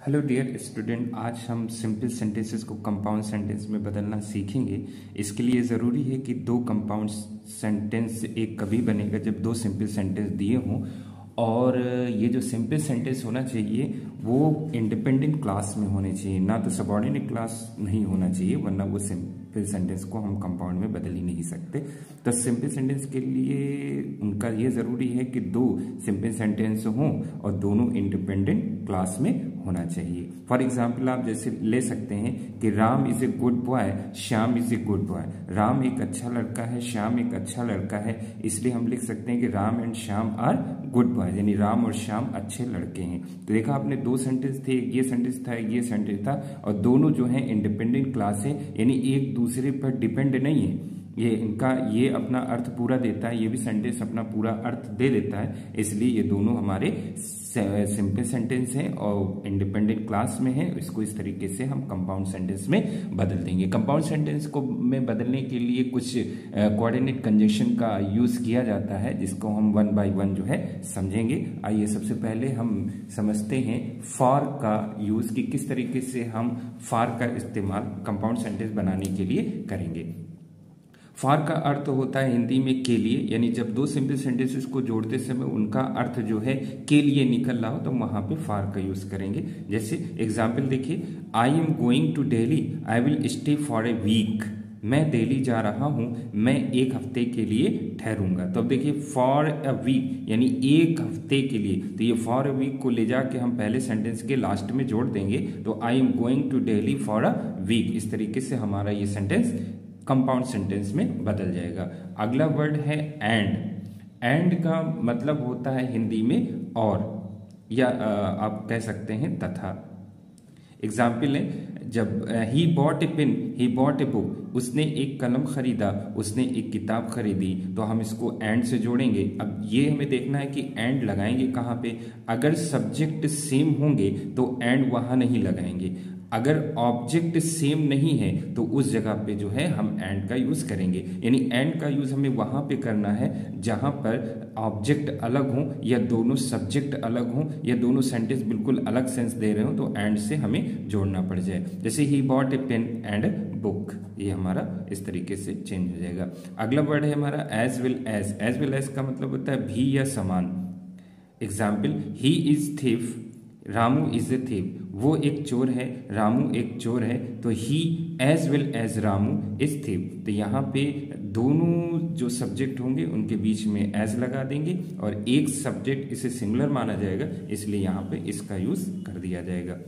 Hello dear student, आज हम simple sentences को कंपाउंड सेंटेंस में बदलना सीखेंगे। इसके लिए ज़रूरी है कि दो कंपाउंड सेंटेंस एक कभी बनेगा जब दो सिंपल सेंटेंस दिए हों, और ये जो सिंपल सेंटेंस होना चाहिए वो इंडिपेंडेंट क्लास में होने चाहिए, ना तो सबऑर्डिनेट क्लास नहीं होना चाहिए, वरना वो सिंपल सेंटेंस को हम कंपाउंड में बदल ही नहीं सकते। तो सिंपल सेंटेंस के लिए उनका ये ज़रूरी है कि दो सिंपल सेंटेंस हों और दोनों इंडिपेंडेंट क्लास में होना चाहिए। फॉर एग्जाम्पल आप जैसे ले सकते हैं कि Ram is a good boy, Shyam is a good boy. Ram एक अच्छा लड़का है, श्याम एक अच्छा लड़का है, इसलिए हम लिख सकते हैं कि Ram and Shyam are good boy, यानी राम और श्याम अच्छे लड़के हैं। तो देखा आपने, दो सेंटेंस थे, एक ये सेंटेंस था, एक ये सेंटेंस था, और दोनों जो है इंडिपेंडेंट क्लास है, यानी एक दूसरे पर डिपेंड नहीं है। ये इनका ये अपना अर्थ पूरा देता है, ये भी सेंटेंस अपना पूरा अर्थ दे देता है, इसलिए ये दोनों हमारे सिंपल सेंटेंस हैं और इंडिपेंडेंट क्लास में है। इसको इस तरीके से हम कंपाउंड सेंटेंस में बदल देंगे। कंपाउंड सेंटेंस को में बदलने के लिए कुछ कोऑर्डिनेट कंजंक्शन का यूज किया जाता है, जिसको हम वन बाय वन जो है समझेंगे। आइए सबसे पहले हम समझते हैं फॉर का यूज, कि किस तरीके से हम फॉर का इस्तेमाल कंपाउंड सेंटेंस बनाने के लिए करेंगे। फॉर का अर्थ होता है हिंदी में के लिए, यानी जब दो सिंपल सेंटेंसेस को जोड़ते समय उनका अर्थ जो है के लिए निकल रहा हो तो वहां पे फॉर का यूज करेंगे। जैसे एग्जाम्पल देखिए, I am going to Delhi, I will stay for a week. मैं दिल्ली जा रहा हूं, मैं एक हफ्ते के लिए ठहरूंगा। तो अब देखिए, फॉर अ वीक यानी एक हफ्ते के लिए, तो ये फॉर अ वीक को ले जाके हम पहले सेंटेंस के लास्ट में जोड़ देंगे, तो I am going to Delhi for a week. इस तरीके से हमारा ये सेंटेंस कंपाउंड सेंटेंस में बदल जाएगा। अगला वर्ड है एंड। एंड का मतलब होता है हिंदी में और, या आप कह सकते हैं तथा। एग्जाम्पल है, जब he bought a pen, he bought a book, उसने एक कलम खरीदा, उसने एक किताब खरीदी, तो हम इसको एंड से जोड़ेंगे। अब ये हमें देखना है कि एंड लगाएंगे कहाँ पे। अगर सब्जेक्ट सेम होंगे तो एंड वहां नहीं लगाएंगे, अगर ऑब्जेक्ट सेम नहीं है तो उस जगह पे जो है हम एंड का यूज करेंगे। यानी एंड का यूज हमें वहां पे करना है जहां पर ऑब्जेक्ट अलग हो, या दोनों सब्जेक्ट अलग हो, या दोनों सेंटेंस बिल्कुल अलग सेंस दे रहे हो, तो एंड से हमें जोड़ना पड़ जाए। जैसे he bought a pen and book, ये हमारा इस तरीके से चेंज हो जाएगा। अगला वर्ड है हमारा as well as. As well as का मतलब होता है भी या समान। Example, he is thief, Ramu is a thief. वो एक चोर है, रामू एक चोर है, तो he as well as Ramu is thief. तो यहाँ पे दोनों जो सब्जेक्ट होंगे उनके बीच में एज लगा देंगे, और एक सब्जेक्ट इसे सिंगुलर माना जाएगा, इसलिए यहाँ पे इसका यूज कर दिया जाएगा।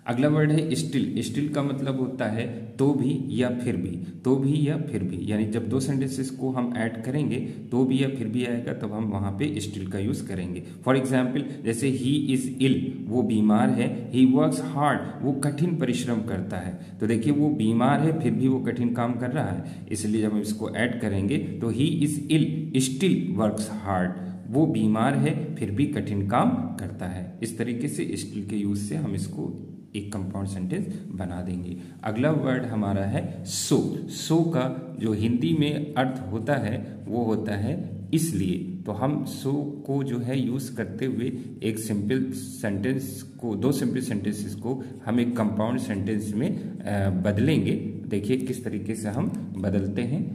अगला वर्ड है स्टिल। स्टिल का मतलब होता है तो भी या फिर भी, तो भी या फिर भी, यानी जब दो सेंटेंसेस को हम ऐड करेंगे तो भी या फिर भी आएगा, तब हम वहां पे स्टिल का यूज करेंगे। फॉर एग्जाम्पल, जैसे ही इज इल, वो बीमार है, ही वर्क्स हार्ड, वो कठिन परिश्रम करता है। तो देखिए, वो बीमार है फिर भी वो कठिन काम कर रहा है, इसलिए जब हम इसको ऐड करेंगे तो he is ill still works hard, वो बीमार है फिर भी कठिन काम करता है। इस तरीके से स्टिल के यूज से हम इसको एक कंपाउंड सेंटेंस बना देंगे। अगला वर्ड हमारा है सो। सो का जो हिंदी में अर्थ होता है वो होता है इसलिए। तो हम सो को जो है यूज करते हुए एक सिंपल सेंटेंस को, दो सिंपल सेंटेंसेस को हम एक कंपाउंड सेंटेंस में बदलेंगे। देखिए किस तरीके से हम बदलते हैं,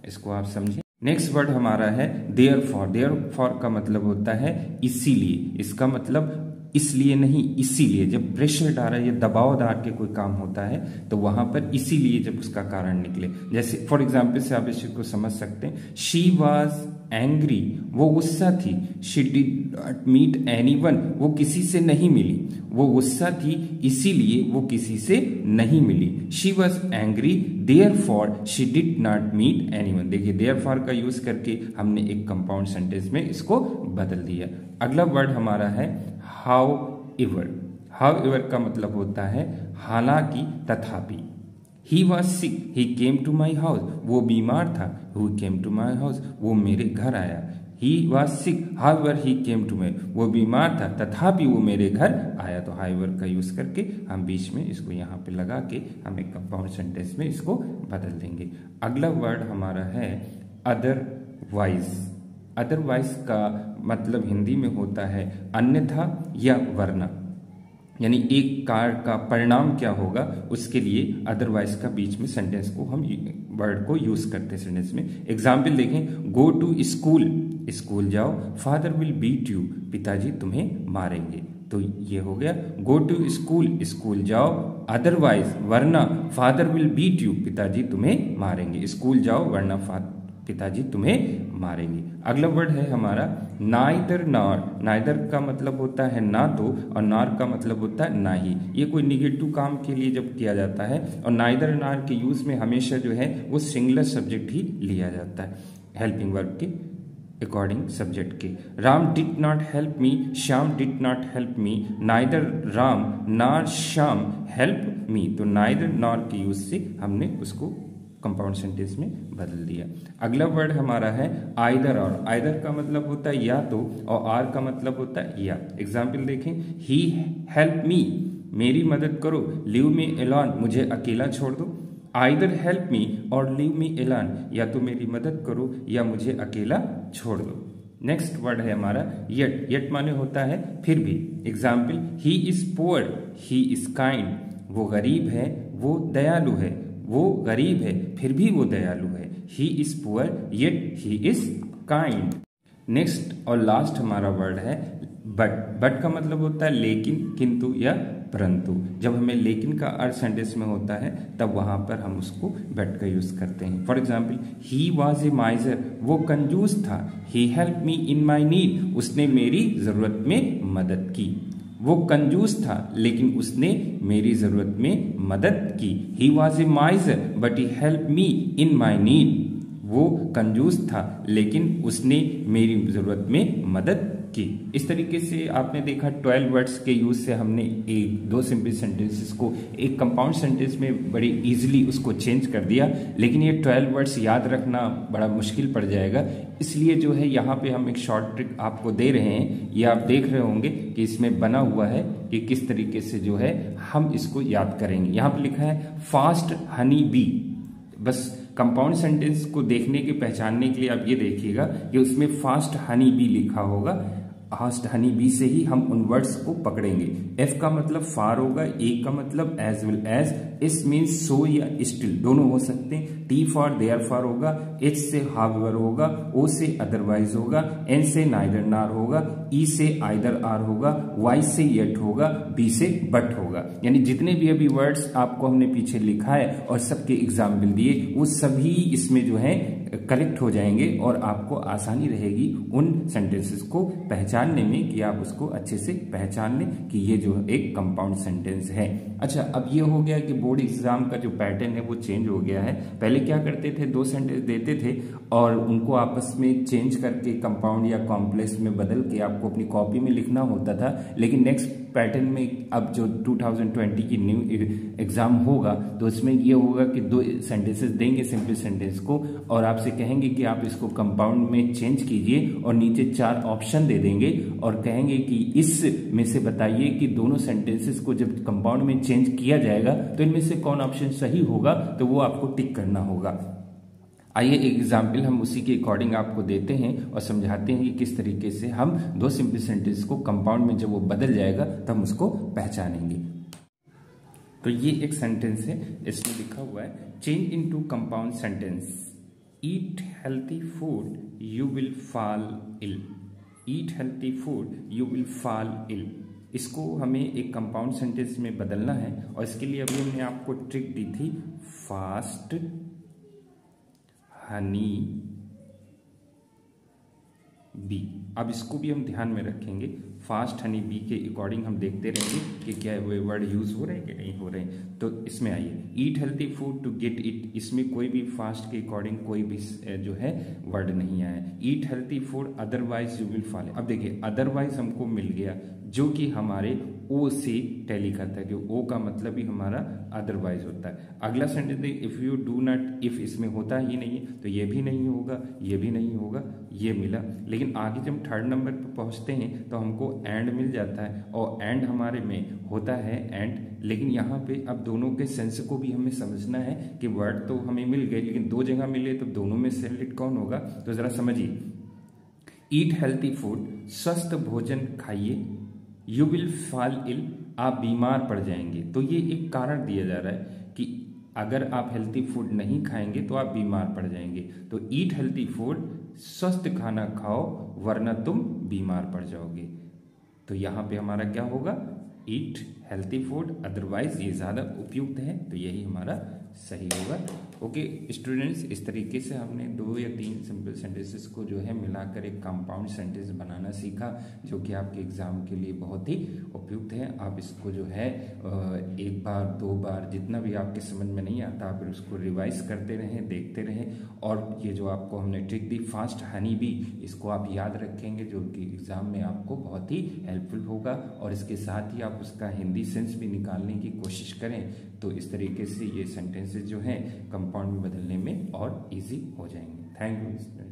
इसको आप समझें। नेक्स्ट वर्ड हमारा है देयरफॉर। देयरफॉर का मतलब होता है इसीलिए। इसका मतलब इसलिए नहीं, इसीलिए। जब प्रेशर डाला या दबाव डाल के कोई काम होता है तो वहां पर इसीलिए जब उसका कारण निकले। जैसे फॉर एग्जाम्पल से आप इस चीज को समझ सकते हैं, शी वॉज एंग्री, वो गुस्सा थी। She did not meet anyone, वो किसी से नहीं मिली। वो गुस्सा थी इसीलिए वो किसी से नहीं मिली। She was angry therefore she did not meet anyone. देखिए, देयरफॉर का यूज करके हमने एक कंपाउंड सेंटेंस में इसको बदल दिया। अगला वर्ड हमारा है हाउ एवर। हाउ एवर का मतलब होता है हालांकि, तथापि। He was sick, he came to my house, वो बीमार था, who came to my house, वो मेरे घर आया। He was sick, however he came to my, वो बीमार था तथापि वो मेरे घर आया। तो हाउएवर का यूज करके हम बीच में इसको यहाँ पे लगा के हम एक कंपाउंड सेंटेंस में इसको बदल देंगे। अगला वर्ड हमारा है अदरवाइज। अदरवाइज का मतलब हिंदी में होता है अन्यथा या वरना। यानी एक कार्य का परिणाम क्या होगा उसके लिए अदरवाइज का बीच में सेंटेंस को हम वर्ड को यूज करते हैं सेंटेंस में। एग्जाम्पल देखें, गो टू स्कूल, स्कूल जाओ, फादर विल बीट यू, पिताजी तुम्हें मारेंगे। तो ये हो गया गो टू स्कूल, स्कूल जाओ, अदरवाइज वरना, फादर विल बीट यू, पिताजी तुम्हें मारेंगे। स्कूल जाओ वरना पिताजी तुम्हें मारेंगे। अगला वर्ड है हमारा नाइदर नॉर। नाइदर का मतलब होता है ना तो, और नॉर का मतलब होता है ना ही। ये कोई निगेटिव काम के लिए जब किया जाता है, और नाइदर नॉर के यूज में हमेशा जो है वो सिंगुलर सब्जेक्ट ही लिया जाता है हेल्पिंग वर्ब के अकॉर्डिंग सब्जेक्ट के। Ram did not help me, Shyam did not help me, neither Ram nor Shyam help me. तो नाइदर नॉर के यूज से हमने उसको कंपाउंड सेंटेंस में बदल दिया। अगला वर्ड हमारा है आइदर और। आइदर का मतलब होता है या तो, और आर का मतलब होता है या। एग्जाम्पल देखें, ही हेल्प मी, मेरी मदद करो, लीव मी एलोन, मुझे अकेला छोड़ दो। आइदर हेल्प मी और लीव मी एलोन, या तो मेरी मदद करो या मुझे अकेला छोड़ दो। नेक्स्ट वर्ड है हमारा येट। येट माने होता है फिर भी। Example, he is poor, he is kind, वो गरीब है, वो दयालु है। वो गरीब है फिर भी वो दयालु है। He is poor yet he is kind. Next और लास्ट हमारा वर्ड है बट। बट का मतलब होता है लेकिन, किंतु या परंतु। जब हमें लेकिन का अर्थ सेंटेंस में होता है तब वहां पर हम उसको बट का यूज करते हैं। For example, he was a माइजर, वो कंजूस था। ही हेल्प मी इन माई नीड, उसने मेरी जरूरत में मदद की। वो कंजूस था लेकिन उसने मेरी जरूरत में मदद की। He was a माइजर but he help me in my need, वो कंजूस था लेकिन उसने मेरी जरूरत में मदद की। इस तरीके से आपने देखा 12 वर्ड्स के यूज से हमने एक दो सिंपल सेंटेंसेस को एक कंपाउंड सेंटेंस में बड़ी इजीली उसको चेंज कर दिया। लेकिन ये 12 वर्ड्स याद रखना बड़ा मुश्किल पड़ जाएगा, इसलिए जो है यहाँ पे हम एक शॉर्ट ट्रिक आपको दे रहे हैं। ये आप देख रहे होंगे कि इसमें बना हुआ है कि किस तरीके से जो है हम इसको याद करेंगे। यहाँ पे लिखा है फास्ट हनी बी। बस कंपाउंड सेंटेंस को देखने के पहचानने के लिए आप ये देखिएगा कि उसमें फास्ट हनी बी लिखा होगा। फास्ट हनी बी से ही हम उन वर्ड्स को पकड़ेंगे। एफ का मतलब फार होगा, ए का मतलब एज वेल एज, इस मीन्स सो या स्टिल दोनों हो सकते हैं। टी फॉर देयर फॉर होगा, एच से हाउएवर होगा, ओ से अदरवाइज होगा, एन से नाइदर नार होगा, ई से आइदर आर होगा, वाई से येट होगा, बी से बट होगा। यानी जितने भी अभी वर्ड्स आपको हमने पीछे लिखा है और सबके एग्जाम्पल दिए वो सभी इसमें जो है कलेक्ट हो जाएंगे और आपको आसानी रहेगी उन सेंटेंसेस को पहचानने में कि आप उसको अच्छे से पहचान लें कि ये जो एक कंपाउंड सेंटेंस है। अच्छा, अब ये हो गया कि बोर्ड एग्जाम का जो पैटर्न है वो चेंज हो गया है। पहले क्या करते थे, दो सेंटेंस देते थे और उनको आपस में चेंज करके कंपाउंड या कॉम्प्लेक्स में बदल के आपको अपनी कॉपी में लिखना होता था। लेकिन नेक्स्ट पैटर्न में अब जो 2020 की न्यू एग्जाम होगा तो उसमें ये होगा कि दो सेंटेंसेस देंगे सिंपल सेंटेंस को और आपसे कहेंगे कि आप इसको कंपाउंड में चेंज कीजिए और नीचे 4 ऑप्शन दे देंगे और कहेंगे कि इस में से बताइए कि दोनों सेंटेंसेस को जब कंपाउंड में चेंज किया जाएगा तो इनमें से कौन ऑप्शन सही होगा, तो वो आपको टिक करना होगा। आइए एक एग्जाम्पल हम उसी के अकॉर्डिंग आपको देते हैं और समझाते हैं कि किस तरीके से हम दो सिंपल सेंटेंस को कंपाउंड में जब वो बदल जाएगा तब हम उसको पहचानेंगे। तो ये एक सेंटेंस है, इसमें लिखा हुआ है change into compound sentence, eat healthy food you will fall ill. Eat healthy food you will fall ill, इसको हमें एक कंपाउंड सेंटेंस में बदलना है और इसके लिए अभी हमने आपको ट्रिक दी थी फास्ट हनी बी। अब इसको भी हम ध्यान में रखेंगे। फास्ट हनी बी के अकॉर्डिंग हम देखते रहेंगे कि क्या वो वर्ड यूज हो रहे हैं कि नहीं हो रहे हैं। तो इसमें आइए eat healthy food to get it, इसमें कोई भी फास्ट के अकॉर्डिंग कोई भी जो है वर्ड नहीं आया। Eat healthy food otherwise you will fall. अब देखिए अदरवाइज हमको मिल गया जो कि हमारे ओ से टैली करता है, कि ओ का मतलब ही हमारा अदरवाइज होता है। अगला sentence if you do not, if इसमें होता ही नहीं है तो ये भी नहीं होगा, ये भी नहीं होगा, ये मिला। लेकिन आगे जब थर्ड नंबर पर पहुंचते हैं तो हमको एंड मिल जाता है और एंड हमारे में होता है एंड। लेकिन यहाँ पे अब दोनों के सेंस को भी हमें समझना है कि वर्ड तो हमें मिल गए लेकिन दो जगह मिले तो दोनों में सेलेक्ट कौन होगा, तो जरा समझिए। ईट हेल्थी फूड, स्वस्थ भोजन खाइए, यू विल फॉल इल, आप बीमार पड़ जाएंगे। तो ये एक कारण दिया जा रहा है कि अगर आप हेल्थी फूड नहीं खाएंगे तो आप बीमार पड़ जाएंगे। तो ईट हेल्थी फूड, स्वस्थ खाना खाओ वरना तुम बीमार पड़ जाओगे। तो यहाँ पे हमारा क्या होगा, ईट हेल्थी फूड, अदरवाइज ये ज़्यादा उपयुक्त है, तो यही हमारा सही होगा। ओके स्टूडेंट्स, इस तरीके से हमने 2 या 3 सिंपल सेंटेंसेस को जो है मिलाकर एक कंपाउंड सेंटेंस बनाना सीखा, जो कि आपके एग्जाम के लिए बहुत ही उपयुक्त है। आप इसको जो है 1 बार 2 बार जितना भी आपके समझ में नहीं आता, आप उसको रिवाइज करते रहें, देखते रहें। और ये जो आपको हमने ट्रिक दी फास्ट हनी बी, इसको आप याद रखेंगे, जो कि एग्जाम में आपको बहुत ही हेल्पफुल होगा। और इसके साथ ही आप उसका हिंदी सेंस भी निकालने की कोशिश करें, तो इस तरीके से ये सेंटेंसेस जो हैं कंपाउंड में बदलने में और इजी हो जाएंगे। Thank you.